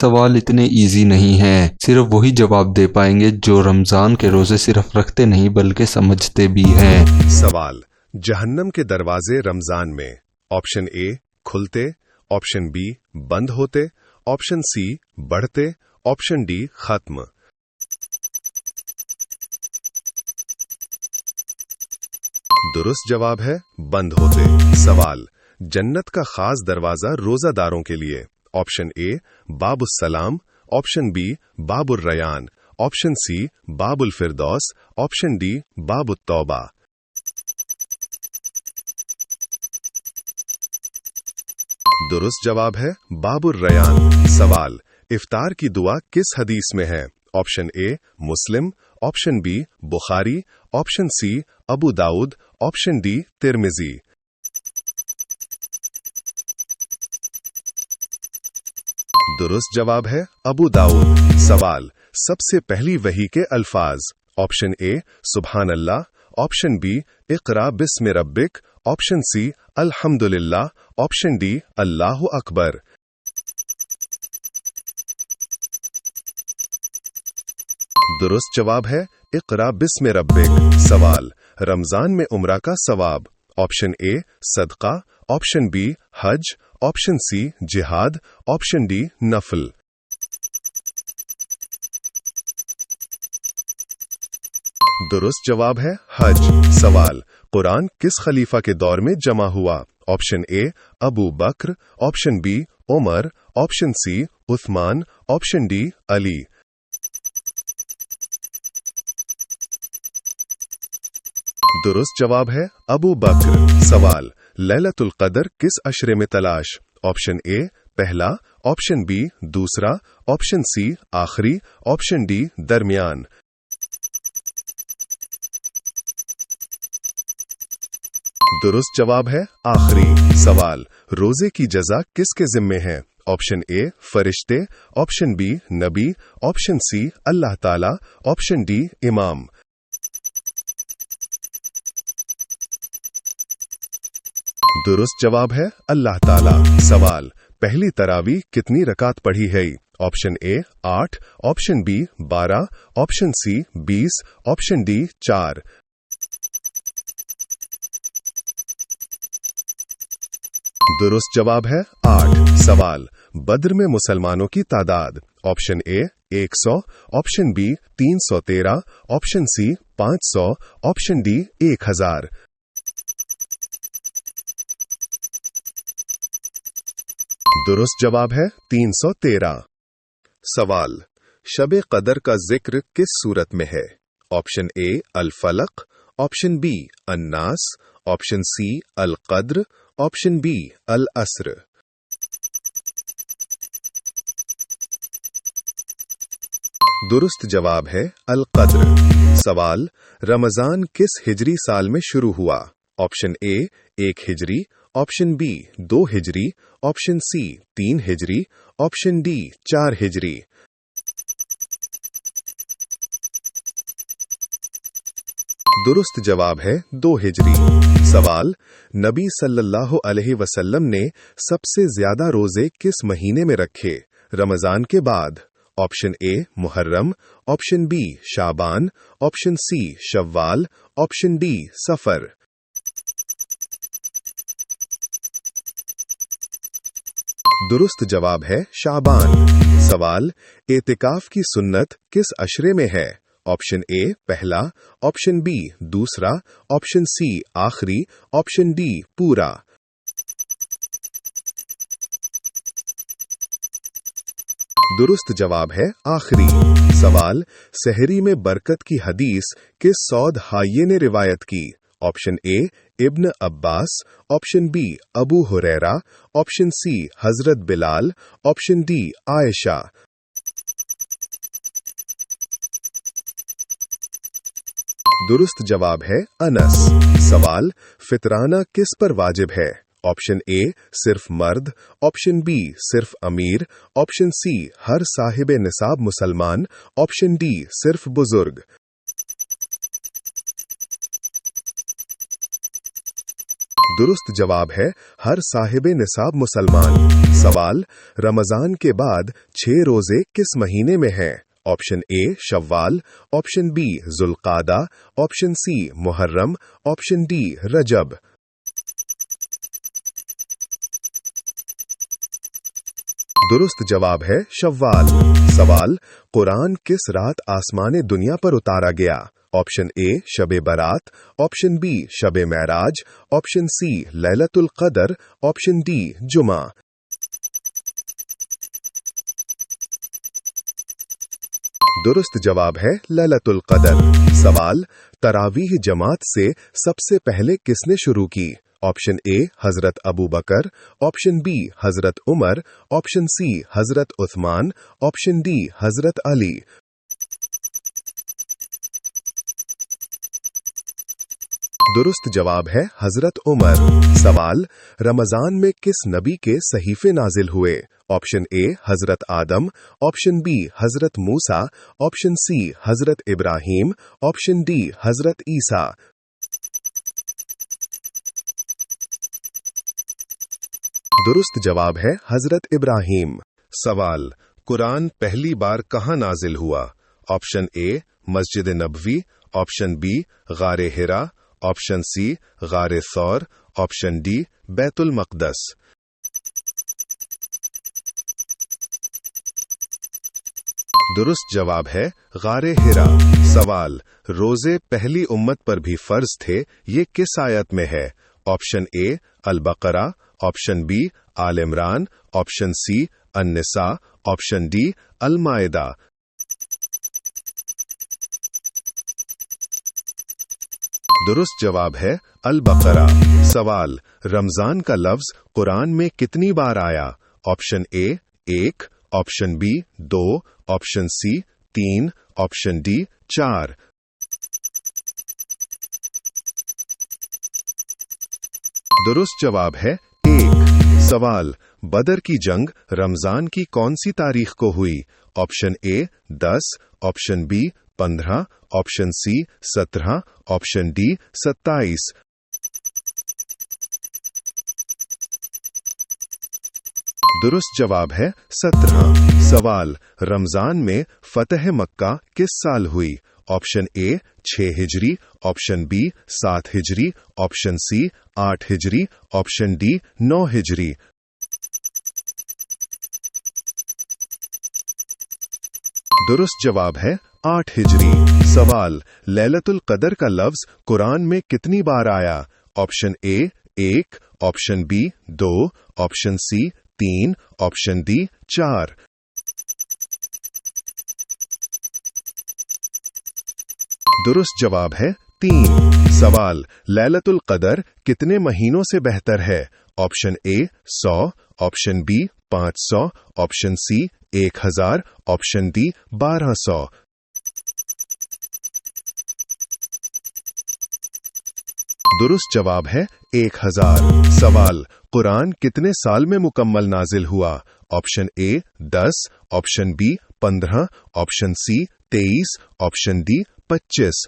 सवाल इतने इजी नहीं हैं। सिर्फ वही जवाब दे पाएंगे जो रमजान के रोजे सिर्फ रखते नहीं बल्कि समझते भी हैं। सवाल, जहन्नम के दरवाजे रमजान में ऑप्शन ए खुलते, ऑप्शन बी बंद होते, ऑप्शन सी बढ़ते, ऑप्शन डी खत्म। दुरुस्त जवाब है बंद होते। सवाल, जन्नत का खास दरवाजा रोजादारों के लिए ऑप्शन ए बाबुस सलाम, ऑप्शन बी बाबुर रयान, ऑप्शन सी बाबुल फिरदौस, ऑप्शन डी बाबुत तौबा। दुरुस्त जवाब है बाबुर रयान। सवाल, इफ्तार की दुआ किस हदीस में है? Option A Muslim, option B Bukhari, option C Abu Dawood, option D Tirmidhi. दुरुस्त जवाब है अबू दाऊद। सवाल, सबसे पहली वही के अल्फाज ऑप्शन ए सुभान अल्लाह, option B Iqra बिस्मि रब्बिक, option C अल्हम्दुलिल्लाह, ऑप्शन डी अल्लाहु अकबर। दुरुस्त जवाब है इक़रा बिस्मि रब्बिक। सवाल, रमजान में उम्रा का सवाब ऑप्शन ए सदका, ऑप्शन बी हज, ऑप्शन सी जिहाद, ऑप्शन डी नफल। दुरुस्त जवाब है हज। सवाल, कुरान किस खलीफा के दौर में जमा हुआ? Option A Abu Bakr, option B Umar, option C Usman, option D Ali. दुरुस्त जवाब है अबू बकर। सवाल, लैलतुल क़द्र किस अशरे में तलाश? ऑप्शन ए पहला, ऑप्शन बी दूसरा, ऑप्शन सी आखिरी, ऑप्शन डी दरमियान। दुरुस्त जवाब है आखिरी। सवाल, रोजे की जजा किसके जिम्मे है? ऑप्शन ए फरिश्ते, ऑप्शन बी नबी, ऑप्शन सी अल्लाह ताला, ऑप्शन डी इमाम। दुरुस्त जवाब है अल्लाह ताला। सवाल, पहली तरावी कितनी रकात पढ़ी है? Option A 8, option B 12, option C 20, option D 4। दुरुस्त जवाब है 8। सवाल, बद्र में मुसलमानों की तादाद option A 100, option B 313, option C 500, option D 1000। दुरुस्त जवाब है 313। सवाल, शब कदर का जिक्र किस सूरत में है? ऑप्शन ए अल फलक, ऑप्शन बी अन्नास, ऑप्शन सी अल कद्र, ऑप्शन बी अल अस्र। दुरुस्त जवाब है अल कद्र। सवाल, रमजान किस हिजरी साल में शुरू हुआ? ऑप्शन ए 1 हिजरी, ऑप्शन बी 2 हिजरी, ऑप्शन सी 3 हिजरी, ऑप्शन डी 4 हिजरी। दुरुस्त जवाब है 2 हिजरी। सवाल, नबी सल्लल्लाहु अलैहि वसल्लम ने सबसे ज्यादा रोजे किस महीने में रखे रमजान के बाद? ऑप्शन ए मुहर्रम, ऑप्शन बी शाबान, ऑप्शन सी शव्वाल, ऑप्शन डी सफर। दुरुस्त जवाब है शाबान। सवाल, एतिकाफ की सुन्नत किस अशरे में है? ऑप्शन ए पहला, ऑप्शन बी दूसरा, ऑप्शन सी आखिरी, ऑप्शन डी पूरा। दुरुस्त जवाब है आखिरी। सवाल, सहरी में बरकत की हदीस किस सौद हाइये ने रिवायत की? Option A Ibn Abbas, option B Abu Huraira, option C Hazrat Bilal, option D Ayesha. दुरुस्त जवाब है अनस। सवाल, फितराना किस पर वाजिब है? ऑप्शन ए सिर्फ मर्द, ऑप्शन बी सिर्फ अमीर, ऑप्शन सी हर साहिब निसाब मुसलमान, ऑप्शन डी सिर्फ बुजुर्ग। दुरुस्त जवाब है हर साहिबे निसाब मुसलमान। सवाल, रमजान के बाद 6 रोजे किस महीने में हैं? ऑप्शन ए शव्वाल, ऑप्शन बी जुल्कादा, ऑप्शन सी मुहर्रम, ऑप्शन डी रजब। दुरुस्त जवाब है शव्वाल। सवाल, कुरान किस रात आसमाने दुनिया पर उतारा गया? ऑप्शन ए शबे बरात, ऑप्शन बी शबे महराज, ऑप्शन सी लैलतुल क़दर, ऑप्शन डी जुमा। दुरुस्त जवाब है लैलतुल क़दर। सवाल, तरावीह जमात से सबसे पहले किसने शुरू की? ऑप्शन ए हजरत अबू बकर, ऑप्शन बी हजरत उमर, ऑप्शन सी हजरत उस्मान, ऑप्शन डी हजरत अली। दुरुस्त जवाब है हजरत उमर। सवाल, रमजान में किस नबी के सहीफे नाजिल हुए? Option A Hazrat Adam, option B Hazrat Musa, option C Hazrat Ibrahim, option D हजरत ईसा। दुरुस्त जवाब है हजरत इब्राहीम। सवाल, कुरान पहली बार कहाँ नाजिल हुआ? ऑप्शन ए मस्जिद नबवी, ऑप्शन बी गारे हिरा, ऑप्शन सी गारे सौर, ऑप्शन डी बैतुल मक़दस। दुरुस्त जवाब है गारे हिरा। सवाल, रोजे पहली उम्मत पर भी फर्ज थे, ये किस आयत में है? ऑप्शन ए अल बकरा, ऑप्शन बी आल इमरान, ऑप्शन सी अन-निसा, ऑप्शन डी अल माइदा। दुरुस्त जवाब है अल बकरा। सवाल, रमजान का लफ्ज कुरान में कितनी बार आया? Option A 1, option B 2, option C 3, option D 4। दुरुस्त जवाब है 1। सवाल, बदर की जंग रमजान की कौन सी तारीख को हुई? Option A 10, option B 15, option C 17, option D 27। दुरुस्त जवाब है 17। सवाल, रमजान में फतह मक्का किस साल हुई? ऑप्शन ए 6 हिजरी, ऑप्शन बी 7 हिजरी, ऑप्शन सी 8 हिजरी, ऑप्शन डी 9 हिजरी। दुरुस्त जवाब है 8 हिजरी। सवाल, लैलतुल क़दर का लफ्ज कुरान में कितनी बार आया? Option A 1, option B 2, option C 3, option D 4। दुरुस्त जवाब है 3। सवाल, लैलतुल क़दर कितने महीनों से बेहतर है? Option A 100, option B 500, option C 1000, option D 1200। दुरुस्त जवाब है 1000। सवाल, कुरान कितने साल में मुकम्मल नाजिल हुआ? Option A 10, option B 15, option C 23, option D 25।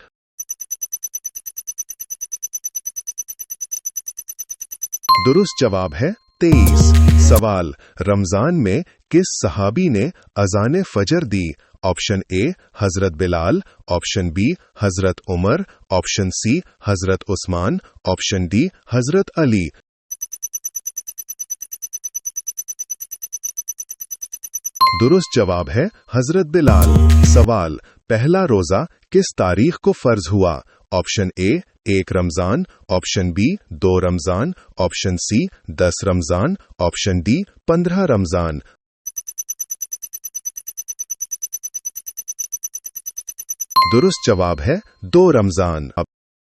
दुरुस्त जवाब है 23। सवाल, रमजान में किस सहाबी ने अज़ान फजर दी? Option A Hazrat Bilal, option B Hazrat Umar, option C Hazrat Usman, option D हजरत अली। दुरुस्त जवाब है हजरत बिलाल। सवाल, पहला रोजा किस तारीख को फर्ज हुआ? Option A 1 Ramzan, option B 2 Ramzan, option C 10 Ramzan, option D 15 Ramzan. दुरुस्त जवाब है 2 रमजान।